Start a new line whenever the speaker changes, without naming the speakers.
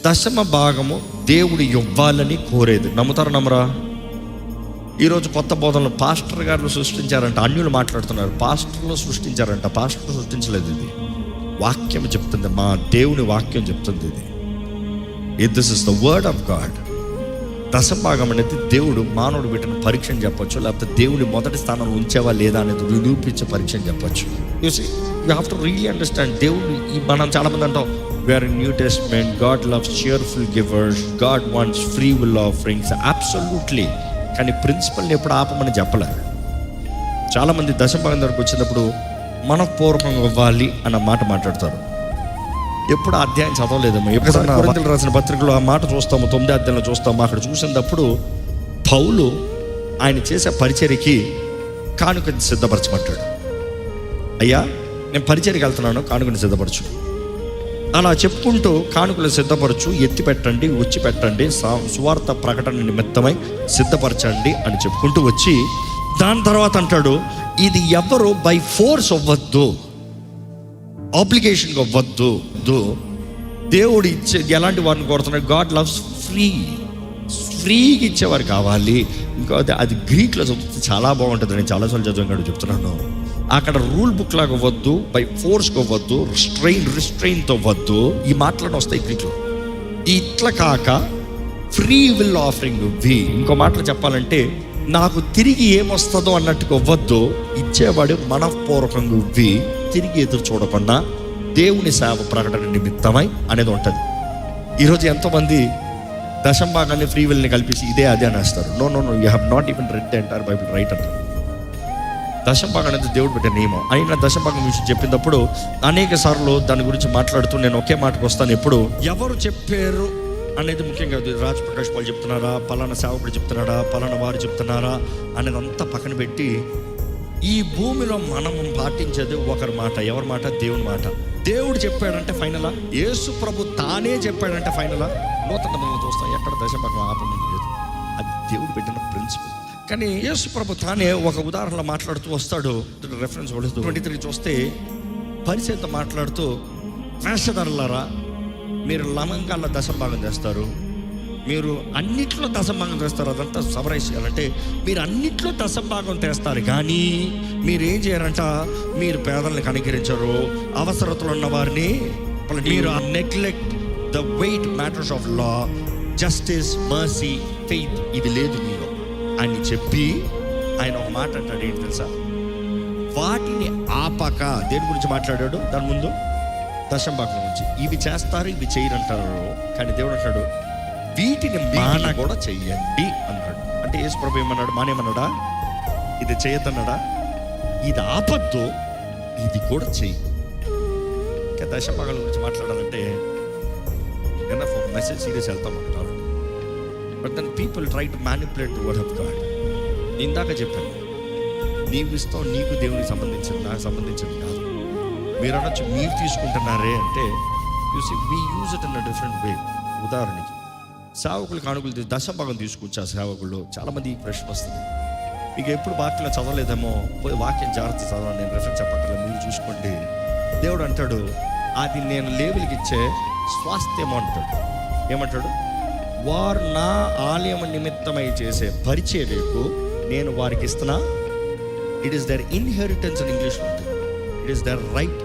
దశమ భాగము దేవుడు ఇవ్వాలని కోరేది. నమ్ముతారా నమ్మరా? ఈరోజు కొత్త బోధనలు పాస్టర్ గారు సృష్టించారంట, అన్యులు మాట్లాడుతున్నారు. పాస్టర్లు సృష్టించారంట, పాస్టర్లు సృష్టించలేదు. ఇది వాక్యం చెప్తుంది, మా దేవుని వాక్యం చెప్తుంది. ఇది this is the word of God. దశభాగం అనేది దేవుడు మానవుడు పెట్టిన పరీక్ష చెప్పొచ్చు, లేకపోతే దేవుని మొదటి స్థానంలో ఉంచేవా లేదా అనేది నిరూపించే పరీక్ష చెప్పొచ్చు. You see, you have to really understand. దేవుడు మనం చాలామంది అంటాం we are in new testament, God loves cheerful givers, God wants free will offerings. Absolutely. కానీ ప్రిన్సిపల్ని ఎప్పుడు ఆపమని చెప్పలే. చాలామంది దశభాగం దగ్గరకు వచ్చినప్పుడు మనపూర్వకంగా ఇవ్వాలి అన్న మాట మాట్లాడతారు. ఎప్పుడు అధ్యాయం చదవలేదమ్మా. ఎప్పుడైనా కొరింథీయులకు రాసిన పత్రికలో ఆ మాట చూస్తాము, 9వ అధ్యాయంలో చూస్తాము. అక్కడ చూసినప్పుడు పౌలు ఆయన చేసే పరిచర్యకి కానుకని సిద్ధపరచమంటాడు. అయ్యా నేను పరిచర్యకి వెళ్తున్నాను, కానుకని సిద్ధపరచు. అలా చెప్పుకుంటూ కానుకలు సిద్ధపరచు, ఎత్తి పెట్టండి, వచ్చి పెట్టండి, సువార్త ప్రకటన నిమిత్తమై సిద్ధపరచండి అని చెప్పుకుంటూ వచ్చి దాని తర్వాత అంటాడు, ఇది ఎవరు బై ఫోర్స్ అవ్వద్దు, ఆబ్లిగేషన్గా అవ్వద్దు. దేవుడు ఇచ్చే ఎలాంటి వారిని కోరుతున్నాడు? గాడ్ లవ్స్ ఫ్రీగా ఇచ్చేవారు కావాలి. ఇంకా అది గ్రీక్లో చదివితే చాలా బాగుంటుంది. నేను చాలాసార్లు చదివాను, చెప్తున్నాను. అక్కడ రూల్ బుక్ లాగా అవ్వద్దు, బై ఫోర్స్గా అవ్వద్దు, రిస్ట్రెయిన్తో అవ్వద్దు. ఈ మాటలను వస్తాయి గ్రీక్లో. ఇట్లా కాక ఫ్రీ విల్ ఆఫరింగ్ ఇవ్వి. ఇంకో మాటలు చెప్పాలంటే నాకు తిరిగి ఏమొస్తుందో అన్నట్టుగా అవ్వద్దు. ఇచ్చేవాడు మనఃపూర్వకంగా ఇవ్వి, తిరిగి ఎదురు చూడకుండా దేవుని సేవ ప్రకటన నిమిత్తమై అనేది ఉంటుంది. ఈరోజు ఎంతోమంది దశంభాగాన్ని ఫ్రీ విల్ని కల్పించి ఇదే అదే అనేస్తారు. No, you have not even read the entire Bible right అంటారు. దశంభాగం అనేది దేవుడు పెట్టే నియమం. అయినా దశంభాగం విషయం చెప్పినప్పుడు అనేక సార్లు దాని గురించి మాట్లాడుతూ నేను ఒకే మాటకు వస్తాను. ఎప్పుడు ఎవరు చెప్పారు అనేది ముఖ్యంగా రాజ్ ప్రకాష్ పాల్ చెప్తున్నారా, పలానా సేవకుడు చెప్తున్నారా, పలానా వారు చెప్తున్నారా అనేది అంతా పక్కన పెట్టి ఈ భూమిలో మనం పాటించేది ఒకరి మాట. ఎవరి మాట? దేవుని మాట. దేవుడు చెప్పాడంటే ఫైనలా, యేసు ప్రభు తానే చెప్పాడంటే ఫైనలా. నూతన నిబంధనలు చూస్తాం, ఎక్కడ దశంభాగం ఆపమని లేదు. అది దేవుడు పెట్టిన ప్రిన్సిపల్. కానీ యేసు ప్రభు తానే ఒక ఉదాహరణలో మాట్లాడుతూ వస్తాడు. రెఫరెన్స్ 23 చూస్తే పరిచయంతో మాట్లాడుతూ, వేషధారులారా మీరు లమంగాల్లో దశంభాగం చేస్తారు, మీరు అన్నిట్లో దశంభాగం చేస్తారు. అదంతా సవరైజ్ చేయాలంటే మీరు అన్నిట్లో దశంభాగం చేస్తారు, కానీ మీరు ఏం చేయరంట, మీరు పేదల్ని కనికరించరు, అవసరతలు ఉన్న వారిని మీరు neglect the weight matters of law, justice, mercy, faith. ఇది లేదు మీలో అని చెప్పి ఆయన ఒక మాట అంటాడు. ఏంటి తెలుసా? వాటిని ఆపక. దేని గురించి మాట్లాడాడు? దాని ముందు దశంభాగం గురించి. ఇవి చేస్తారు, ఇవి చేయరంటారు. కానీ దేవుడు అంటాడు వీటిని మాన కూడా చెయ్యండి అన్నాడు. అంటే యేసు ప్రభు ఏమన్నాడు? మానేమన్నాడా? ఇది చేయొద్దన్నాడా? ఇది ఆపద్దు, ఇది కూడా చెయ్యి. ఇంకా దశంభాగాల గురించి మాట్లాడాలంటే ఎనఫ్ ఒక మెసేజ్ సీరియస్ వెళ్తాం అంటారు. But then people try to manipulate the word of God. ఇందాక చెప్పాను, నీవు ఇస్తావు, నీకు దేవునికి సంబంధించింది, నాకు సంబంధించింది కాదు. మీరు అనొచ్చు మీరు తీసుకుంటున్నారే అంటే, you see we use it in a different way. ఉదాహరణకి సేవకులు కానుకలు దశంభాగం తీసుకొచ్చా సేవకులు. చాలామంది ఈ ప్రశ్న వస్తుంది, మీకు ఎప్పుడు వాక్యంలో చదవలేదేమో, పోయి వాక్యం జాగ్రత్త చదవాలి, నేను రెఫరెన్స్ చెప్పక్కర్లేదు, మీరు చూసుకోండి. దేవుడు అంటాడు అది నేను లేబుల్కి ఇచ్చే స్వాస్థ్యము అంటాడు. ఏమంటాడు? వారు నా ఆలయం నిమిత్తమై చేసే పరిచర్యకు నేను వారికి ఇస్తున్నా. ఇట్ ఈస్ దర్ ఇన్హెరిటెన్స్ అని ఇంగ్లీష్లో ఉంటుంది. It is there right